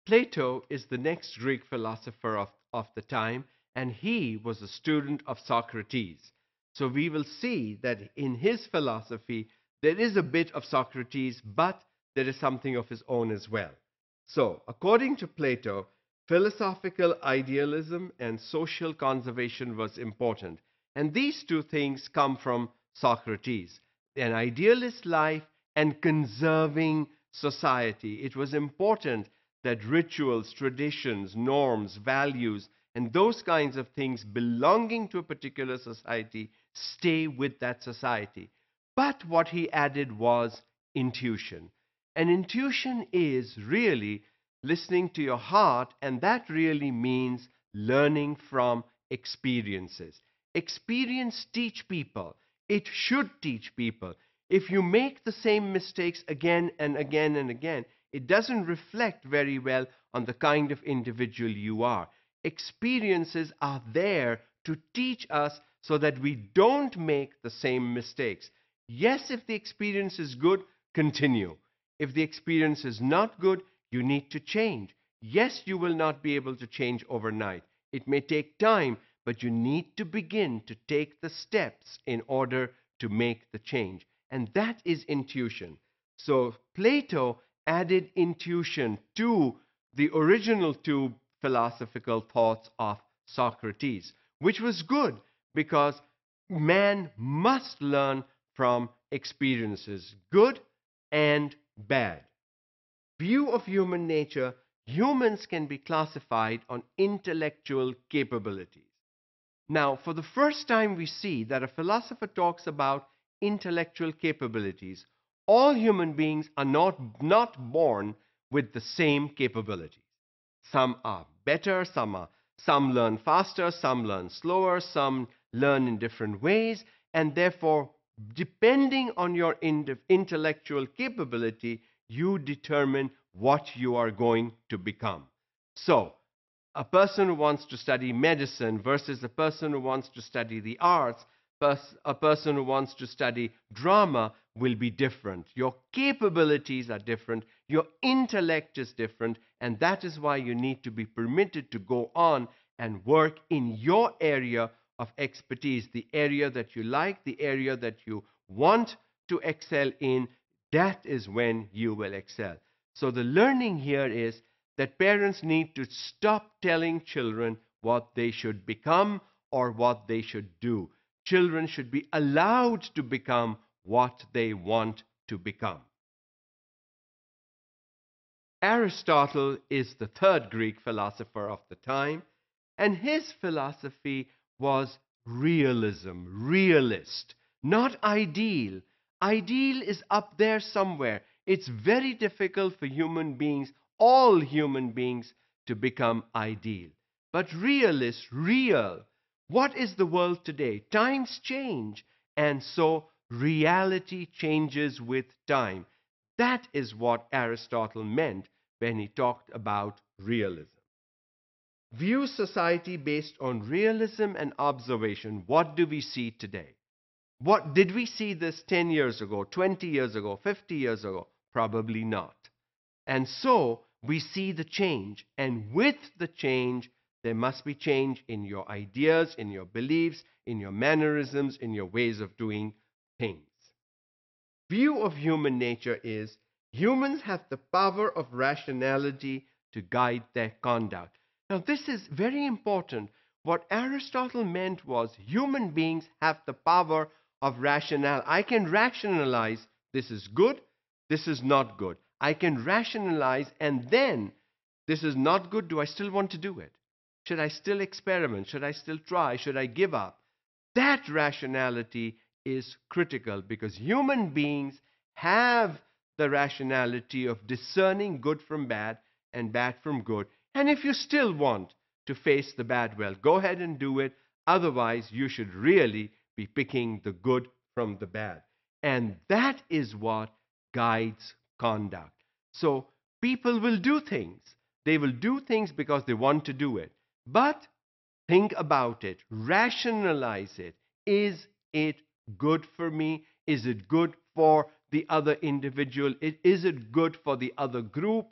Plato is the next Greek philosopher of the time, and he was a student of Socrates. So we will see that in his philosophy, there is a bit of Socrates, but there is something of his own as well. So, according to Plato, philosophical idealism and social conservation was important. And these two things come from Socrates, an idealist life and conserving society. It was important that rituals, traditions, norms, values, and those kinds of things belonging to a particular society stay with that society. But what he added was intuition. And intuition is really listening to your heart, and that really means learning from experiences. Experience teach people. It should teach people. If you make the same mistakes again and again and again, it doesn't reflect very well on the kind of individual you are. Experiences are there to teach us so that we don't make the same mistakes. Yes, if the experience is good, continue. If the experience is not good, you need to change. Yes, you will not be able to change overnight. It may take time, but you need to begin to take the steps in order to make the change. And that is intuition. So Plato added intuition to the original two philosophical thoughts of Socrates, which was good because man must learn from experiences, good and bad. View of human nature, humans can be classified on intellectual capabilities. Now, for the first time, we see that a philosopher talks about intellectual capabilities. All human beings are not born with the same capabilities. Some are better, some learn faster, some learn slower, some learn in different ways, and therefore, depending on your intellectual capability, you determine what you are going to become. So, a person who wants to study medicine versus a person who wants to study the arts, a person who wants to study drama will be different. Your capabilities are different, your intellect is different, and that is why you need to be permitted to go on and work in your area of expertise, the area that you like, the area that you want to excel in. That is when you will excel. So the learning here is that parents need to stop telling children what they should become or what they should do. Children should be allowed to become what they want to become. Aristotle is the third Greek philosopher of the time, and his philosophy was realism, realist, not ideal. Ideal is up there somewhere. It's very difficult for human beings, all human beings, to become ideal. But realist, real. What is the world today? Times change, and so reality changes with time. That is what Aristotle meant when he talked about realism. View society based on realism and observation. What do we see today? What did we see this 10 years ago, 20 years ago, 50 years ago? Probably not. And so we see the change. And with the change, there must be change in your ideas, in your beliefs, in your mannerisms, in your ways of doing things. View of human nature is humans have the power of rationality to guide their conduct. Now, this is very important. What Aristotle meant was human beings have the power of rationality. I can rationalize this is good, this is not good. I can rationalize, and then this is not good. Do I still want to do it? Should I still experiment? Should I still try? Should I give up? That rationality is critical because human beings have the rationality of discerning good from bad and bad from good. And if you still want to face the bad, well, go ahead and do it. Otherwise, you should really be picking the good from the bad. And that is what guides conduct. So people will do things. They will do things because they want to do it. But think about it. Rationalize it. Is it good for me? Is it good for the other individual? Is it good for the other group?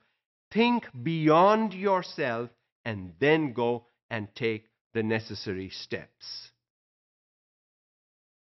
think beyond yourself, and then go and take the necessary steps.